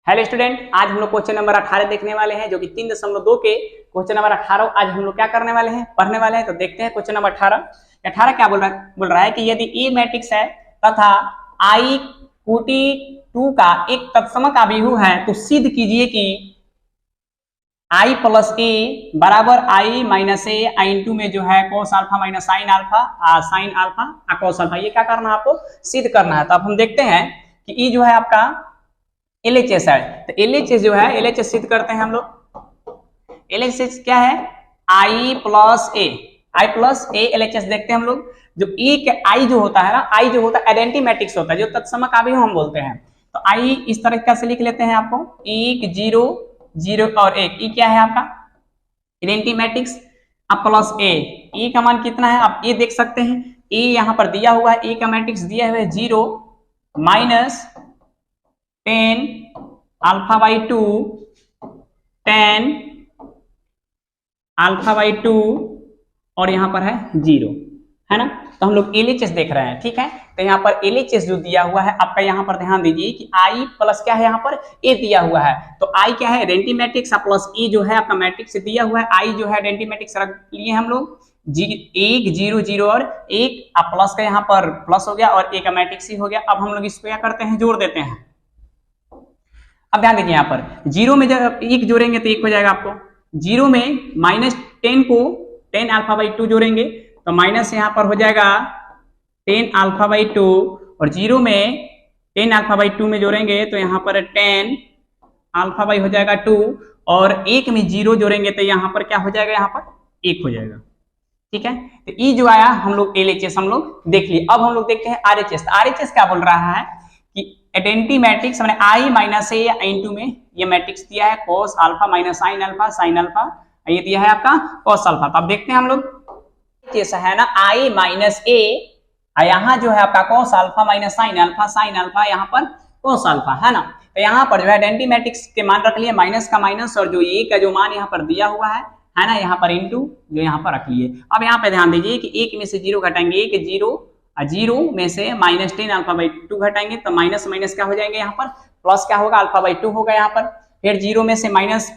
Hello student, आज हम लोग क्वेश्चन नंबर 18 देखने वाले हैं, जो कि 3.2 के क्वेश्चन नंबर 18 आज हम लोग क्या करने वाले हैं, पढ़ने वाले हैं। तो देखते हैं क्वेश्चन नंबर 18 क्या बोल रहा है कि यदि ए मैट्रिक्स है तथा आई कोटि 2 का एक तत्समक अभिहु है तो सिद्ध कीजिए कि आई प्लस ए बराबर आई माइनस ए आई इंटू में जो है cos alpha minus sine alpha cos alpha, ये क्या करना है आपको, सिद्ध करना है। तो अब हम देखते हैं कि ई जो है आपका LHS है, तो LHS जो है LHS सिद्ध करते हैं हम लोग। LHS क्या है, I प्लस ए LHS देखते हैं हम लोग। जो E के I जो होता है ना, I जो होता है आइडेंटिटी मैट्रिक्स होता है, जो तत्समक अभिहु हम बोलते हैं। तो I इस तरह से लिख लेते हैं आपको, 1 0 0 और 1। E क्या है आपका आइडेंटिटी मैट्रिक्स। अब प्लस ए, E का मान कितना है आप ये देख सकते हैं। E यहाँ पर दिया हुआ है, E का मैट्रिक्स दिया हुआ है 0 minus 10 alpha by 2 10 alpha by 2 और यहाँ पर है 0, है ना। तो हम लोग LHS देख रहे हैं, ठीक है। तो यहाँ पर LHS जो दिया हुआ है आपका, यहाँ पर ध्यान दीजिए कि I प्लस क्या है, यहाँ पर A दिया हुआ है। तो I क्या है आइडेंटिटी मैट्रिक्स, प्लस E जो है आपका मैट्रिक्स दिया हुआ है। I जो है आइडेंटिटी मैट्रिक्स रख लिए हम लोग, 1 0 0 और 1 प्लस का यहाँ पर प्लस हो गया और A का मैट्रिक्स ही हो गया। अब हम लोग इसको क्या करते हैं, जोड़ देते हैं। अब ध्यान देखिए, यहाँ पर 0 में जब 1 जोड़ेंगे तो 1 हो जाएगा आपको। 0 में माइनस 10 को 10 अल्फा बाई 2 जोड़ेंगे तो माइनस यहाँ पर हो जाएगा 10 अल्फा बाई 2 और 0 में 10 अल्फा बाई 2 में जोड़ेंगे तो यहाँ पर 10 अल्फा बाई हो जाएगा 2 और 1 में 0 जोड़ेंगे तो यहाँ पर क्या हो जाएगा, यहाँ पर 1 हो जाएगा, ठीक है। तो ई जो आया हम लोग LHS हम लोग देख लिए। अब हम लोग देखते हैं RHS। RHS क्या बोल रहा है कि आइडेंटिटी मैट्रिक्स मैंने आई माइनस ए इंटू में ये मैट्रिक्स दिया है cos alpha minus sine alpha, ये दिया है आपका कोस अल्फा। तो अब देखते हैं हम लोग, जैसा है ना आई माइनस ए, यहाँ जो है आपका cos alpha minus sine alpha यहाँ पर कोस अल्फा, है ना। तो यहाँ पर जो है आइडेंटिटी मैट्रिक्स के मान रख लिए, माइनस का माइनस और जो ए का जो मान यहाँ पर दिया हुआ है ना, यहाँ पर इंटू जो यहाँ पर रख लिए। अब यहाँ पे ध्यान दीजिए कि 1 में से 0 घटाएंगे, 0 में से माइनस 10 अल्फा बाई 2 घटाएंगे तो माइनस माइनस क्या हो जाएंगे, यहाँ पर प्लस क्या होगा, अल्फा बाई 2 होगा यहाँ पर। फिर 0 में से माइनस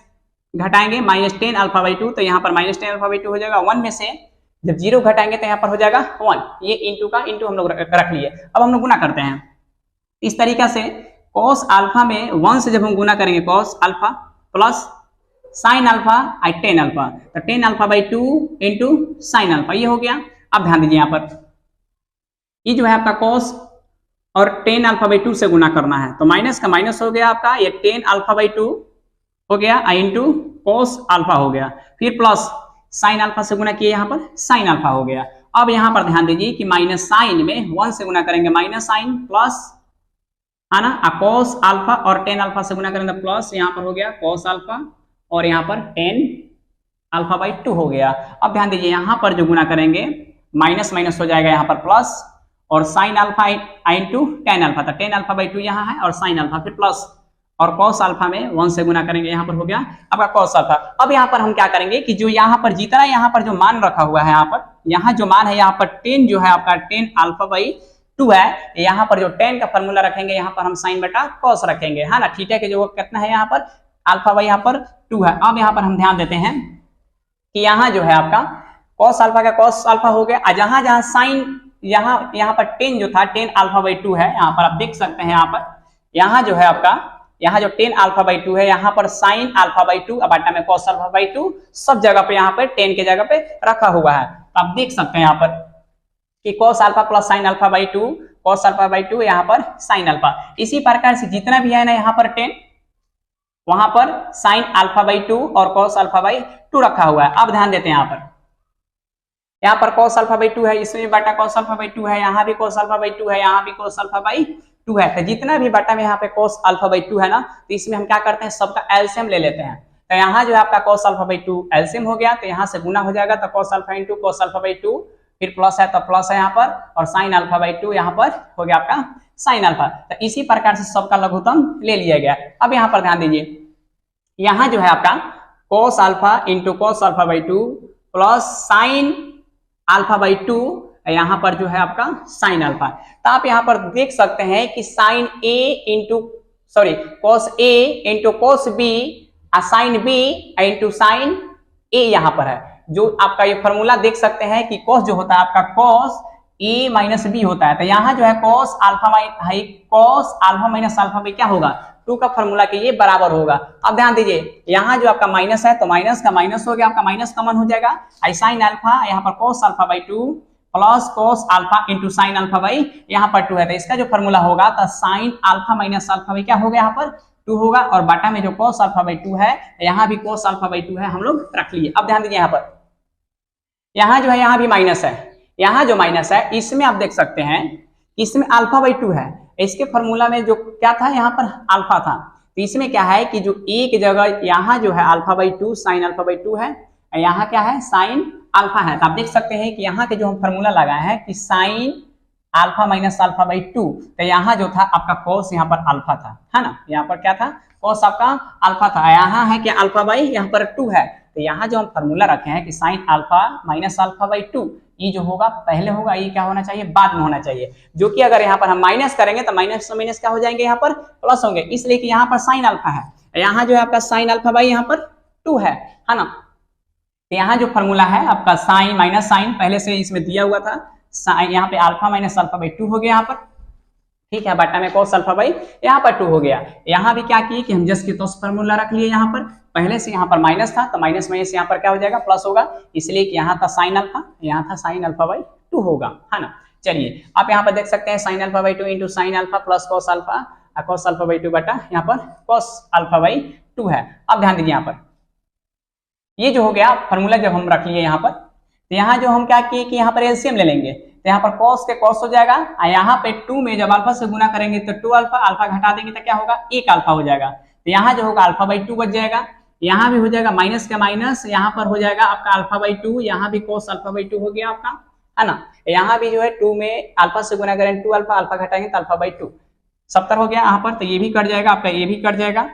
घटाएंगे, माइनस 10 अल्फा बाई 2 तो यहाँ पर माइनस 10 अल्फा बाई 2 हो जाएगा। 1 में से जब 0 घटाएंगे तो यहाँ पर हो जाएगा 1। ये इंटू का इंटू हम लोग रख लिए। अब हम लोग गुना करते हैं इस तरीका से, कॉस अल्फा में 1 से जब हम गुना करेंगे cos alpha plus sine alpha 10 alpha, तो 10 alpha by 2 into sine alpha, ये हो गया। अब ध्यान दीजिए यहाँ पर ये जो है आपका cos और 10 अल्फा बाई 2 से गुना करना है तो माइनस का माइनस हो गया आपका, ये 10 अल्फा बाई 2 हो गया इंटू cos अल्फा हो गया। फिर प्लस साइन अल्फा से गुना किए, यहाँ पर साइन अल्फा हो गया। अब यहाँ पर ध्यान दीजिए कि माइनस साइन में 1 से गुना करेंगे माइनस साइन प्लस, है ना, cos अल्फा और 10 अल्फा से गुना करेंगे प्लस, यहाँ पर हो गया cos अल्फा और यहाँ पर 10 अल्फा बाई 2 हो गया। अब ध्यान दीजिए यहाँ पर जो गुना करेंगे माइनस माइनस हो जाएगा यहाँ पर प्लस और साइन अल्फा इंटू 10 अल्फा, तो 10 अल्फा बाई 2 यहाँ है और साइन अल्फा फिर प्लस और cos अल्फा में 1 से गुना करेंगे, यहाँ पर हो गया आपका cos अल्फा। अब यहाँ पर हम क्या करेंगे कि जो यहाँ पर जितना यहाँ पर जो मान रखा हुआ है, यहाँ जो मान है यहाँ पर 10 जो है आपका 10 अल्फा बाई 2 है, यहाँ पर जो 10 का फॉर्मूला रखेंगे यहाँ पर हम साइन बटा cos रखेंगे, है ना, ठीक है। कि जो कितना है यहाँ पर अल्फा बाई यहाँ पर 2 है। अब यहाँ पर हम ध्यान देते हैं कि यहाँ जो है आपका cos अल्फा का cos अल्फा हो गया, और जहां जहां साइन यहाँ पर 10 जो था 10 अल्फा बाई 2 है, यहाँ पर आप देख सकते हैं यहाँ जो है आपका, यहाँ जो 10 अल्फा बाई 2 है यहाँ पर साइन अल्फा बाई 2 अब आटा में cos अल्फा बाई 2 सब जगह पे यहाँ पर 10 के जगह पे रखा हुआ है। तो आप देख सकते हैं यहाँ पर कि cos alpha plus sine alpha by 2 cos alpha by 2 यहाँ पर साइन अल्फा। इसी प्रकार से जितना भी है ना यहाँ पर 10 वहां पर साइन अल्फा बाई 2 और cos अल्फा बाई 2 रखा हुआ है। अब ध्यान देते हैं यहाँ पर cos अल्फा बाई 2 है, इसमें बटा cos अल्फा बाई 2 है, यहाँ भी cos अल्फा बाई 2 है, यहाँ भी cos अल्फा बाई 2 है। तो जितना भी बटा में यहाँ पे cos अल्फा बाई 2 है ना, तो इसमें हम क्या करते हैं, सबका एलसीएम ले लेते हैं। तो यहाँ जो है आपका cos अल्फा बाई 2 एलसीएम हो गया, तो यहाँ से गुना हो जाएगा, तो cos alpha into cos alpha by 2, फिर प्लस है तो प्लस है यहाँ पर, और साइन अल्फा बाई 2 यहाँ पर हो गया आपका साइन अल्फा। तो इसी प्रकार से सबका लघुत्तम ले लिया गया। अब यहाँ पर ध्यान दीजिए, यहाँ जो है आपका cos alpha into cos alpha by 2 plus sine alpha by 2, यहाँ पर जो है आपका साइन अल्फा। तो आप यहाँ पर देख सकते हैं कि sine A into sorry cos A into cos B sine B into sine A यहाँ पर है। जो आपका ये फॉर्मूला देख सकते हैं कि cos जो होता है आपका cos A माइनस B होता है, तो यहाँ जो है cos alpha minus alpha B क्या होगा 2 का फॉर्मूला के ये बराबर होगा। अब ध्यान दीजिए यहाँ जो आपका माइनस है तो माइनस का माइनस हो गया, आपका माइनस कॉमन हो जाएगा, साइन अल्फा यहाँ पर cos alpha by 2 plus cos alpha into sine alpha by यहाँ पर 2 है, तो इसका जो फॉर्मूला होगा तो sine alpha minus alpha by क्या होगा यहाँ पर 2 होगा, और बाटा में जो cos अल्फा बाई 2 है यहाँ भी cos अल्फा बाई 2 है, हम लोग रख लिए। अब ध्यान दीजिए यहाँ पर यहाँ जो है यहाँ भी माइनस है, यहाँ जो माइनस है इसमें आप देख सकते हैं इसमें अल्फा बाई 2 है, इसके फॉर्मूला में जो क्या था यहाँ पर अल्फा था, तो इसमें क्या है कि जो एक जगह यहाँ जो है alpha by 2 sine alpha by 2 है, यहाँ क्या है साइन अल्फा है, तो आप देख सकते हैं कि यहाँ के जो हम फॉर्मूला लगाए हैं कि sine alpha minus alpha by 2, तो यहाँ जो था आपका cos यहाँ पर अल्फा था, है ना, यहाँ पर क्या था cos आपका अल्फा था, यहाँ है कि अल्फा बाई यहाँ पर 2 है, तो यहाँ जो हम फॉर्मूला रखे हैं कि sine alpha minus alpha by 2, ये जो होगा पहले होगा, ये क्या होना चाहिए बाद में होना चाहिए, जो कि अगर यहाँ पर हम माइनस करेंगे तो माइनस से माइनस क्या हो जाएंगे यहाँ पर प्लस होंगे, इसलिए कि यहाँ पर साइन अल्फा है, यहाँ जो है आपका साइन अल्फा बाई यहाँ पर 2 है ना, तो यहाँ जो फॉर्मूला है आपका साइन माइनस साइन पहले से इसमें दिया हुआ था, साइन यहाँ पे अल्फा माइनस अल्फा बाई 2 हो गया यहाँ पर, ठीक है, बटा में cos अल्फा बाई यहाँ पर 2 हो गया। यहाँ भी क्या किए कि हम जस्ट की तौर फॉर्मूला रख लिए, यहाँ पर पहले से यहाँ पर माइनस था तो माइनस माइनस यहाँ पर क्या हो जाएगा प्लस होगा, इसलिए कि यहाँ था साइन अल्फा, यहाँ था साइन अल्फा बाई 2 होगा, है ना। चलिए आप यहाँ पर देख सकते हैं sine alpha by 2 into sine alpha plus cos alpha by 2 बटा यहाँ पर cos अल्फा बाई 2 है। अब ध्यान दीजिए यहाँ पर ये जो हो गया फॉर्मूला जब हम रख लिए यहाँ पर, तो यहाँ जो हम क्या किए कि यहाँ पर एलसीएम ले लेंगे, तो यहाँ पर cos के cos हो जाएगा, और यहाँ पे 2 में जब अल्फा से गुना करेंगे तो 2 अल्फा, अल्फा घटा देंगे तो क्या होगा 1 अल्फा हो जाएगा, तो यहाँ जो होगा अल्फा बाई 2 बच जाएगा, यहाँ भी हो जाएगा माइनस का माइनस, यहाँ पर हो जाएगा आपका अल्फा बाई 2, यहाँ भी cos अल्फा बाई 2 हो गया आपका, है ना, यहाँ भी जो है 2 में अल्फा से गुना करेंगे 2 अल्फा, अल्फा घटाएंगे तो अल्फा बाई 2 70 हो गया यहाँ पर, तो ये भी कट जाएगा आपका, ये भी कट जाएगा,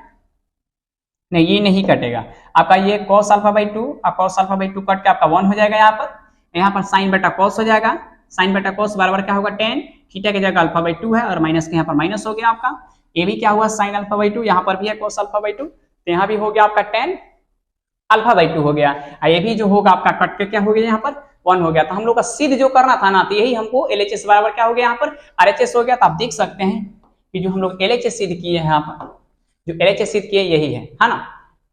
नहीं ये नहीं कटेगा आपका, ये cos अल्फा बाई 2 और cos अल्फा बाई 2 कट के आपका 1 हो जाएगा यहाँ पर साइन बेटा cos हो जाएगा, साइन बेटा cos बराबर क्या होगा tan, थीटा की जगह अल्फा बाई 2 है और माइनस के यहाँ पर माइनस हो गया आपका, ये भी क्या हुआ साइन अल्फा बाई 2, यहाँ पर भी है cos अल्फा बाई 2, तो यहाँ भी हो गया आपका tan अल्फा बाई 2 हो गया, ये भी जो होगा आपका कट के क्या हो गया यहाँ पर 1 हो गया। तो हम लोग का सिद्ध जो करना था ना, तो यही हमको LHS बराबर क्या हो गया यहाँ पर RHS हो गया। तो आप देख सकते हैं कि जो हम लोग LHS सिद्ध किए हैं यहाँ पर, जो LHS सिद्ध किए यही है ना,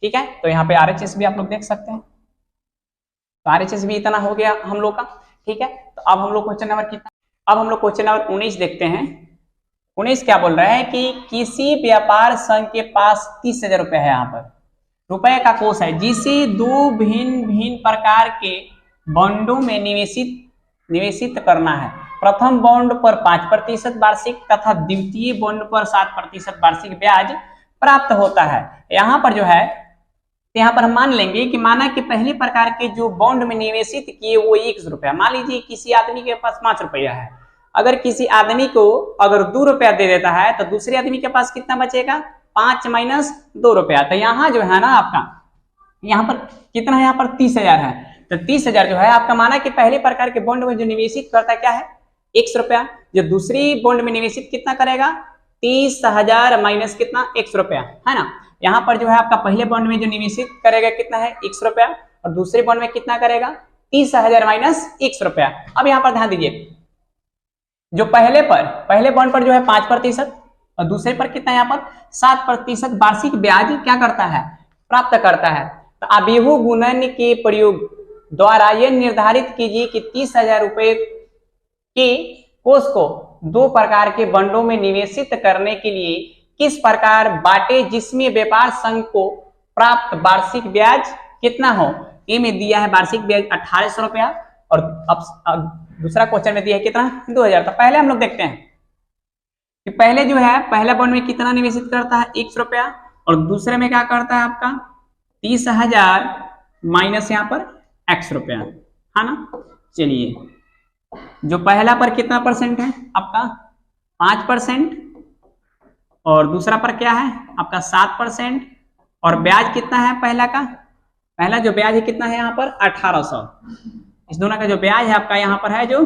ठीक है। तो यहाँ पे RHS भी आप लोग देख सकते हैं, तो RHS भी इतना हो गया हम लोग का, ठीक है। तो अब हम लोग क्वेश्चन नंबर कितना, अब हम लोग क्वेश्चन नंबर 19 देखते हैं। 19 क्या बोल रहा है कि किसी व्यापार संघ के पास 30,000 रुपए है, यहाँ पर रुपए का कोष है, जिसे 2 भिन्न भिन्न प्रकार के बॉन्डों में निवेशित करना है। प्रथम बॉन्ड पर 5% वार्षिक तथा द्वितीय बॉन्ड पर 7% वार्षिक ब्याज प्राप्त होता है। यहाँ पर जो है, यहाँ पर हम मान लेंगे कि माना कि पहले प्रकार के जो बॉन्ड में निवेशित किए वो 1 रुपया, मान लीजिए किसी आदमी के पास 5 रुपया है, अगर किसी आदमी को अगर 2 रुपया दे देता है तो दूसरे आदमी के पास कितना बचेगा 5 माइनस 2 रुपया। तो यहाँ जो है ना आपका, यहाँ पर कितना है, यहाँ पर 30,000 है, तो 30,000 जो है आपका माना कि पहले प्रकार के बॉन्ड में जो निवेशित करता है क्या है 1 रुपया, जो दूसरी बॉन्ड में निवेशित कितना करेगा 30,000 माइनस कितना 1 रुपया, है ना। यहाँ पर जो है आपका पहले बॉन्ड में जो निवेशित करेगा कितना है 1 रुपया, और दूसरे बॉन्ड में कितना करेगा 30,000 माइनस 1 रुपया। अब यहाँ पर ध्यान दीजिए, जो पहले बॉन्ड पर जो है 5% और दूसरे पर कितना यहाँ पर 7% वार्षिक ब्याज क्या करता है प्राप्त करता है। तो अभिभू गुणन के प्रयोग द्वारा यह निर्धारित कीजिए कि 30,000 रुपए के कोष को 2 प्रकार के बॉन्डों में निवेशित करने के लिए किस प्रकार बांटे, जिसमें व्यापार संघ को प्राप्त वार्षिक ब्याज कितना हो। ए में दिया है वार्षिक ब्याज 1800 रुपया, और अब दूसरा क्वेश्चन में दिया है कितना 2000। तो पहले हम लोग देखते हैं कि पहले जो है पहले बॉन्ड में कितना निवेशित करता है 1 रुपया, और दूसरे में क्या करता है आपका 30,000 माइनस यहाँ पर x रुपया, है ना। चलिए, जो पहला पर कितना परसेंट है आपका 5%, और दूसरा पर क्या है आपका 7%, और ब्याज कितना है पहला जो ब्याज है कितना है यहाँ पर 1800। इस दोनों का जो ब्याज है आपका यहाँ पर है जो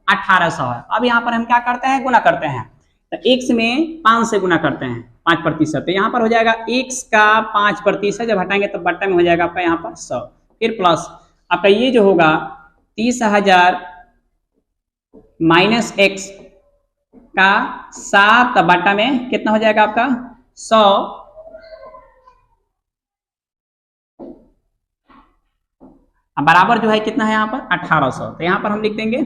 1800 है। अब यहाँ पर हम क्या करते हैं गुना करते हैं, तो x में 5 से गुना करते हैं 5%, तो यहाँ पर हो जाएगा x का 5%, जब हटाएंगे तो बट्टा में हो जाएगा आपका यहाँ पर 100, फिर प्लस आपका ये जो होगा 30,000 माइनस x का 7 बट्टा में कितना हो जाएगा आपका 100, बराबर जो है कितना है यहाँ पर 1800, तो यहाँ पर हम लिख देंगे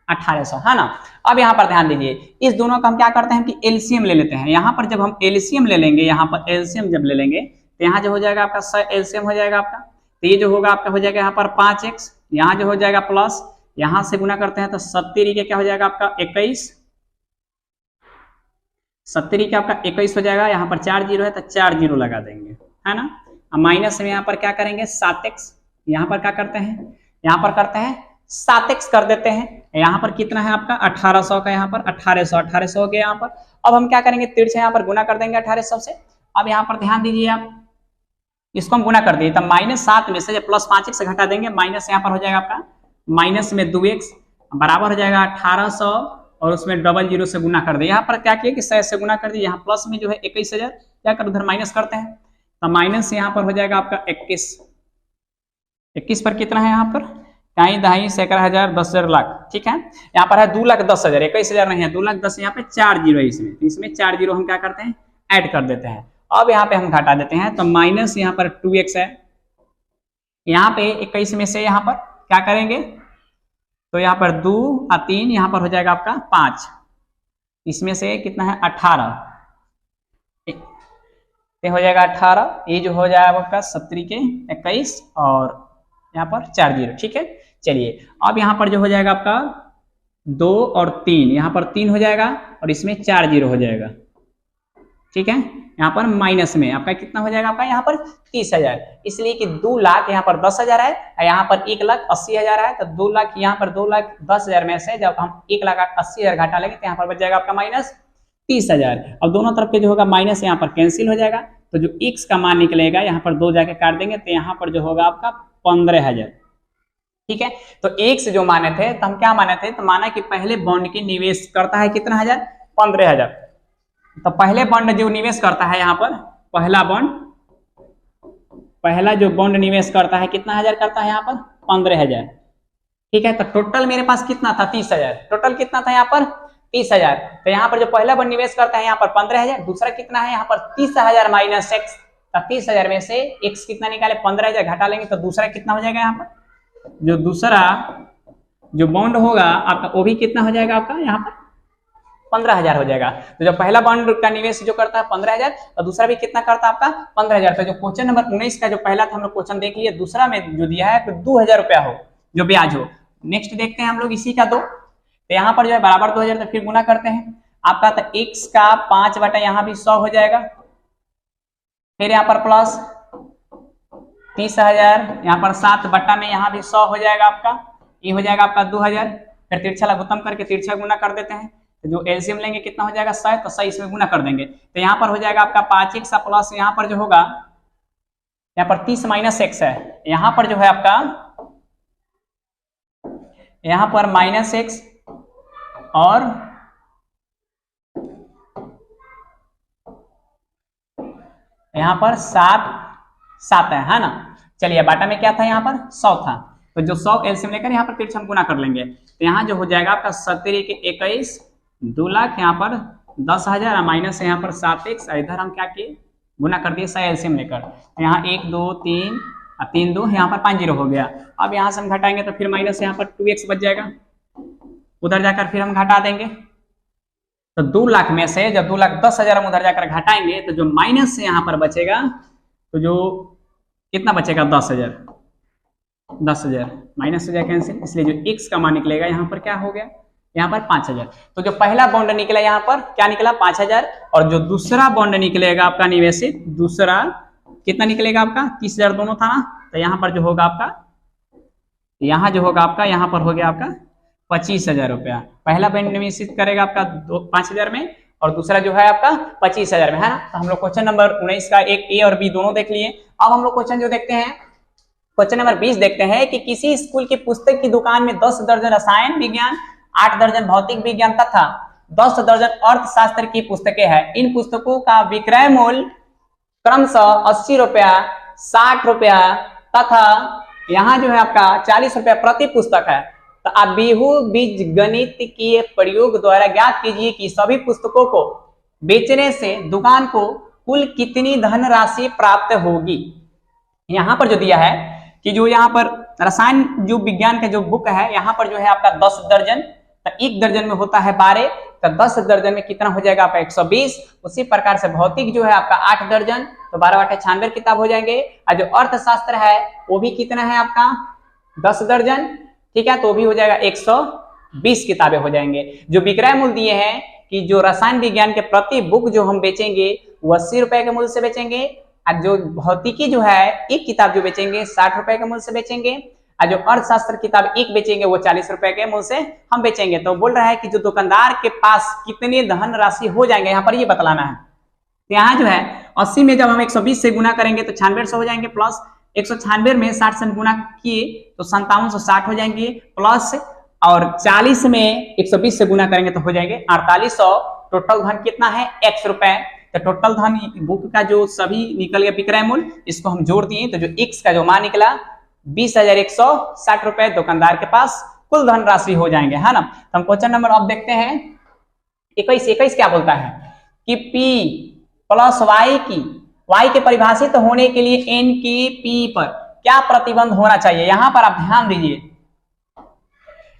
1800, है ना। अब यहाँ पर ध्यान दीजिए, इस दोनों का हम क्या करते हैं कि एलसीएम ले लेते हैं। यहाँ पर जब हम एलसीएम ले लेंगे, यहाँ पर एलसीएम जब ले लेंगे तो यहाँ जो हो जाएगा आपका एलसीएम हो जाएगा आपका, तो ये जो होगा आपका हो जाएगा यहाँ पर 5x, यहाँ जो हो जाएगा प्लस, यहाँ से गुना करते हैं तो 70 के क्या हो जाएगा आपका 21, 70 के आपका 21 हो जाएगा। यहाँ पर 4 जीरो है तो 4 जीरो लगा देंगे, है ना। अब माइनस में यहाँ पर क्या करेंगे 7x, यहाँ पर क्या करते हैं, यहाँ पर करते हैं 7x कर देते हैं। यहाँ पर कितना है आपका 1800 का, यहाँ पर 1800 हो गया यहाँ पर। अब हम क्या करेंगे तिरछा यहाँ पर गुना कर देंगे 1800 से। अब यहाँ पर ध्यान दीजिए आप, इसको हम गुना कर दिए तब -7 में से जब प्लस 5x से घटा देंगे, माइनस यहाँ पर हो जाएगा आपका माइनस में 2x बराबर हो जाएगा 1800, और उसमें डबल जीरो से गुना कर दिए। यहाँ पर क्या किया कि 100 से गुना कर दिए, यहाँ प्लस में जो है 21000 क्या कर उधर माइनस करते हैं, तो माइनस यहाँ पर हो जाएगा आपका 21 पर कितना है यहाँ पर ढाई दहाई सैकड़ा हजार 10,000 लाख, ठीक है। यहाँ पर है 2,10,000, 21,000 नहीं है 2,10,000, यहाँ पे 4 जीरो है इसमें, तो इसमें 4 जीरो हम क्या करते हैं ऐड कर देते हैं। अब यहाँ पे हम घटा देते हैं, तो माइनस यहाँ पर 2x है, यहाँ पे 21 में से यहाँ पर क्या करेंगे, तो यहाँ पर 2 और 3 यहाँ पर हो जाएगा आपका 5, इसमें से कितना है 18, ये हो जाएगा 18, ये जो हो जाएगा आपका 70 के 21 और यहाँ पर 4 जीरो, ठीक है। चलिए अब यहाँ पर जो हो जाएगा आपका 2 और 3, यहाँ पर 3 हो जाएगा और इसमें 4 जीरो हो जाएगा, ठीक है। यहाँ पर माइनस में आपका कितना हो जाएगा आपका यहाँ पर 30,000, इसलिए कि 2 लाख यहाँ पर 10,000 है, यहाँ पर 1,80,000 है, तो 2 लाख यहाँ पर 2,10,000 में से जब हम 1,80,000 घटा लेंगे तो यहाँ पर बच जाएगा आपका माइनस 30,000। अब दोनों तरफ के जो होगा माइनस यहाँ पर कैंसिल हो जाएगा, तो जो x का मान निकलेगा यहाँ पर 2 जाके काट देंगे तो यहाँ पर जो होगा आपका 15,000, ठीक है। तो x जो माने थे तो हम क्या माने थे, तो माना कि पहले बॉन्ड की निवेश करता है कितना हजार 15,000, तो पहले बॉन्ड जो निवेश करता है यहाँ पर पहला जो बॉन्ड निवेश करता है कितना हजार करता है यहाँ पर 15,000, ठीक है। तो टोटल मेरे पास कितना था 30,000, टोटल कितना था यहाँ पर 30,000, तो यहाँ पर जो पहला बॉन्ड निवेश करता है यहाँ पर 15,000, दूसरा कितना है यहाँ पर 30,000 माइनस x, तो 30,000 में से x कितना निकाले 15,000 घटा लेंगे तो दूसरा कितना हो जाएगा, यहाँ पर जो दूसरा जो बॉन्ड होगा आपका वो भी कितना हो जाएगा आपका यहाँ पर 15,000 हो जाएगा। तो जो पहला बॉन्ड का निवेश जो करता है 15,000 और दूसरा भी कितना करता है आपका 15,000। तो जो क्वेश्चन नंबर 19 का जो पहला था हम लोग क्वेश्चन देख लिए, दूसरा में जो दिया है तो 2,000 रुपया हो जो ब्याज हो। नेक्स्ट देखते हैं हम लोग इसी का 2, तो यहाँ पर जो है बराबर 2,000, तो फिर गुना करते हैं आपका, तो x का 5 बटा यहाँ भी 100 हो जाएगा, फिर यहाँ पर प्लस 30,000, यहाँ पर 7 बट्टा में यहाँ भी 100 हो जाएगा आपका, ये हो जाएगा आपका 2,000, फिर तिरछा लघुत्तम करके तिरछा गुना कर देते हैं, तो जो एलसीएम लेंगे कितना हो जाएगा 100, तो 100 इसमें गुना कर देंगे, तो यहाँ पर हो जाएगा आपका 5x प्लस यहाँ पर जो होगा यहाँ पर 30 माइनस x है, यहाँ पर जो है आपका यहाँ पर माइनस x और यहाँ पर 7 है ना। चलिए बाटा में क्या था यहाँ पर 100 था, तो जो 100 एलसीएम लेकर यहाँ पर तिरछा हम गुना कर लेंगे, तो यहाँ जो हो जाएगा आपका 70 के 21, 2 लाख यहाँ पर 10,000 और माइनस यहाँ पर 7x, इधर हम क्या किए गुना कर दिए 100 एलसीएम लेकर, तो यहाँ 1 2 3 और 3 2 यहाँ पर 5 जीरो हो गया। अब यहाँ से हम घटाएंगे तो फिर माइनस यहाँ पर 2x बच जाएगा, उधर जाकर फिर हम घटा देंगे, तो 2 लाख में से जब 2,10,000 हम उधर जाकर घटाएंगे तो जो माइनस से यहाँ पर बचेगा, तो जो कितना बचेगा 10,000 माइनस हो जाएगा कैंसिल, इसलिए जो x का मान निकलेगा यहाँ पर क्या हो गया यहाँ पर 5,000। तो जो पहला बॉन्ड निकला यहाँ पर क्या निकला 5,000, और जो दूसरा बॉन्ड निकलेगा आपका निवेशित दूसरा कितना निकलेगा आपका 30,000 दोनों था ना, तो यहाँ पर जो होगा आपका यहाँ पर हो गया आपका 25,000 रुपया। पहला बॉन्ड निवेशित करेगा आपका 5,000 में और दूसरा जो है आपका 25,000 में, है ना। तो हम लोग क्वेश्चन नंबर 19 का एक ए और बी दोनों देख लिए। अब हम लोग क्वेश्चन जो देखते हैं क्वेश्चन नंबर 20 देखते हैं कि किसी स्कूल की पुस्तक की दुकान में 10 दर्जन रसायन विज्ञान, 8 दर्जन भौतिक विज्ञान तथा 10 दर्जन अर्थशास्त्र की पुस्तकें हैं। इन पुस्तकों का विक्रय मूल्य क्रमशः 80 रुपया, 60 रुपया तथा यहाँ जो है आपका 40 रुपया प्रति पुस्तक है। तो आप बीहू बीज गणित के प्रयोग द्वारा ज्ञात कीजिए कि सभी पुस्तकों को बेचने से दुकान को कुल कितनी धनराशि प्राप्त होगी। यहाँ पर जो दिया है कि जो यहाँ पर रसायन जो विज्ञान का जो बुक है, यहाँ पर जो है आपका 10 दर्जन, तो एक दर्जन में होता है 12, तो 10 दर्जन में कितना हो जाएगा आपका 120। उसी प्रकार से भौतिक जो है आपका 8 दर्जन, तो 12 × 96 किताब हो जाएंगे। और जो अर्थशास्त्र है वो भी कितना है आपका 10 दर्जन, ठीक है, तो भी हो जाएगा 120 किताबें हो जाएंगे। जो विक्रय मूल्य दिए हैं कि जो रसायन विज्ञान के प्रति बुक जो हम बेचेंगे वो 80 रुपए के मूल्य से बेचेंगे, और जो भौतिकी जो है एक किताब जो बेचेंगे 60 रुपए के मूल्य से बेचेंगे, और जो अर्थशास्त्र किताब एक बेचेंगे वो 40 रुपए के मूल्य से हम बेचेंगे। तो बोल रहा है कि जो दुकानदार के पास कितनी धन राशि हो जाएंगे, यहाँ पर ये बतलाना है। तो यहाँ जो है 80 में जब हम 120 से गुना करेंगे तो 9600 हो जाएंगे, प्लस 196 में 60 से गुना किए तो 5760 हो जाएंगे, प्लस और 40 में 120 से गुना करेंगे तो हो जाएंगे 4800। टोटल धन कितना है x रुपए। तो टोटल धन बुक का जो सभी निकल गया विक्रय मूल्य, इसको हम जोड़ दिए तो जो x का जो मान निकला 20,160 रुपए दुकानदार के पास कुल धन राशि हो जाएंगे, है ना। तो हम क्वेश्चन नंबर अब देखते हैं 21 क्या बोलता है कि p प्लस y के परिभाषित होने के लिए n की p पर क्या प्रतिबंध होना चाहिए। यहां पर आप ध्यान दीजिए,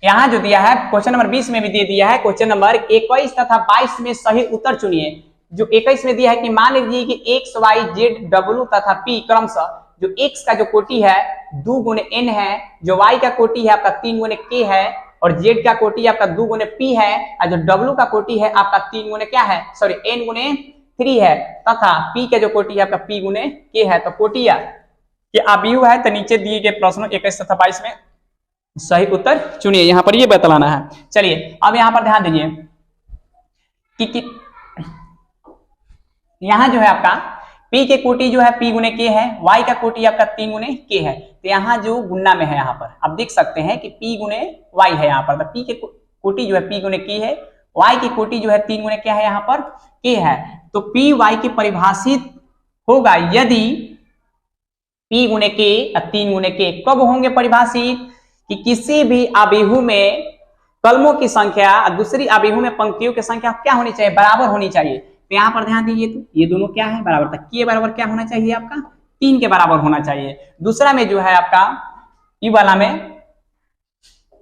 यहां जो दिया है क्वेश्चन नंबर 20 में भी दे दिया है, क्वेश्चन नंबर 21 तथा 22 में सही उत्तर चुनिए। जो 21 में दिया है कि मान लीजिए कि x y z w तथा p क्रमशः जो x का जो कोटि है 2 × n है, जो y का कोटि है आपका 3 × k है, और z का कोटि आपका 2 × p है, और जो w का कोटि है आपका 3 × क्या है, सॉरी n × 3 है, तथा p का जो कोटि है आपका p × k है। तो कोटिया के अवयव है, तो नीचे दिए गए प्रश्नों 21 तथा 22 में सही उत्तर चुनिए, यहाँ पर ये बतलाना है। चलिए अब यहाँ पर ध्यान दीजिए कि यहाँ जो है आपका p के कोटि जो है p × k है, y का कोटि आपका 3 × k है। तो यहाँ जो गुणा में है, यहाँ पर आप देख सकते हैं कि p × y है, यहाँ पर तो p के कोटि जो है p × k है, y की कोटि जो है 3 × क्या है, यहाँ पर k है। तो p y के परिभाषित होगा यदि p × k 3 × k कब होंगे परिभाषित कि किसी भी आव्यूह में कलमों की संख्या और दूसरी आव्यूह में पंक्तियों की संख्या क्या होनी चाहिए, बराबर होनी चाहिए। तो यहाँ पर ध्यान दीजिए, तो ये दोनों क्या है बराबर, तक के बराबर क्या होना चाहिए आपका 3 के बराबर होना चाहिए। दूसरा में जो है आपका p वाला में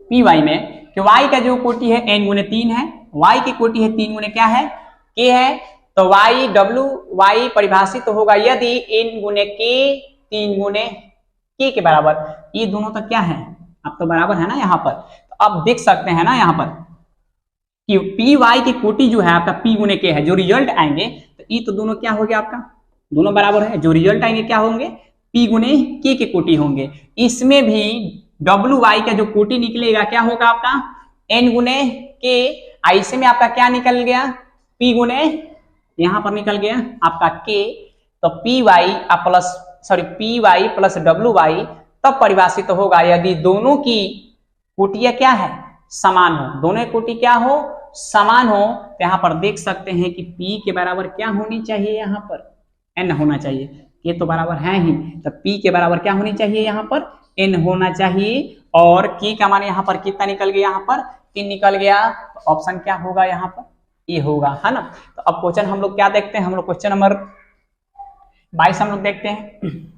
py में कि y का जो कोटि है n × 3 है, y की कोटि है 3 × क्या है k है, तो y w y परिभाषित होगा यदि n × k 3 × k के बराबर। ये दोनों तक क्या है अब तो बराबर है ना। यहाँ पर तो आप देख सकते हैं ना यहाँ पर कि पी वाई की कोटि जो है आपका p × k है, जो रिजल्ट आएंगे तो ये तो दोनों क्या हो गया आपका दोनों बराबर है, जो रिजल्ट आएंगे क्या होंगे p × k के कोटि होंगे। इसमें भी w y का जो कोटि निकलेगा क्या होगा आपका n × k, ऐसे में आपका क्या निकल गया p × यहाँ पर निकल गया आपका k, तो P Y plus W Y तब परिभाषित होगा यदि दोनों की कोटियां क्या है समान हो, दोनों की कोटि क्या हो समान हो। तो यहाँ पर देख सकते हैं कि p के बराबर क्या होनी चाहिए, यहाँ पर n होना चाहिए, ये तो बराबर है ही, तो p के बराबर क्या होनी चाहिए यहाँ पर n होना चाहिए। और k का मान यहाँ पर कितना निकल गया, यहाँ पर 3 निकल गया, तो ऑप्शन क्या होगा यहाँ पर ये होगा, है ना। तो अब क्वेश्चन हम लोग क्या देखते हैं, हम लोग क्वेश्चन नंबर 22 हम लोग देखते हैं कि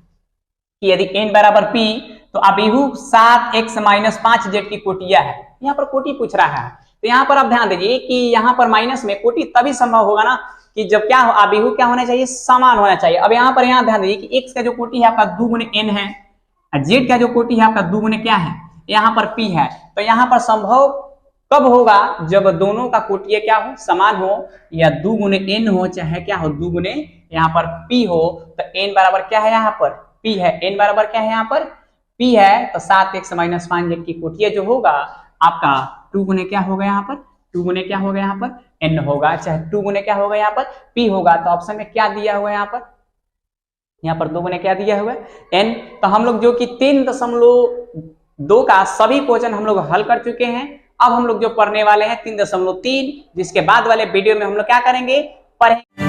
यदि n बराबर p तो अभिहु 7x - 5z की कोटियां है। यहाँ पर कोटि पूछ रहा है, तो यहाँ पर आप ध्यान दीजिए कि यहाँ पर माइनस में कोटि तभी संभव होगा ना कि जब क्या हो अभिहु क्या होना चाहिए समान होना चाहिए। अब यहाँ पर यहाँ ध्यान दीजिए कि x का जो कोटि है आपका 2 × n है, z का जो कोटि है आपका 2 × क्या है यहाँ पर p है। तो यहाँ पर संभव कब होगा जब दोनों का कोटि क्या हो समान हो, या 2 × n हो चाहे क्या हो 2 × यहाँ पर p हो। तो n बराबर क्या है यहाँ पर p है, n बराबर क्या है यहाँ पर p है। तो 7x - 5z की कोटियां जो होगा आपका 2 × क्या होगा यहाँ पर 2 × क्या होगा यहाँ पर n होगा, चाहे 2 × क्या होगा यहाँ पर p होगा। तो ऑप्शन में क्या दिया हुआ है यहाँ पर 2 × क्या दिया हुआ है n। तो हम लोग जो कि 3.2 का सभी क्वेश्चन हम लोग हल कर चुके हैं। अब हम लोग जो पढ़ने वाले हैं 3.3, जिसके बाद वाले वीडियो में हम लोग क्या करेंगे, पढ़ेंगे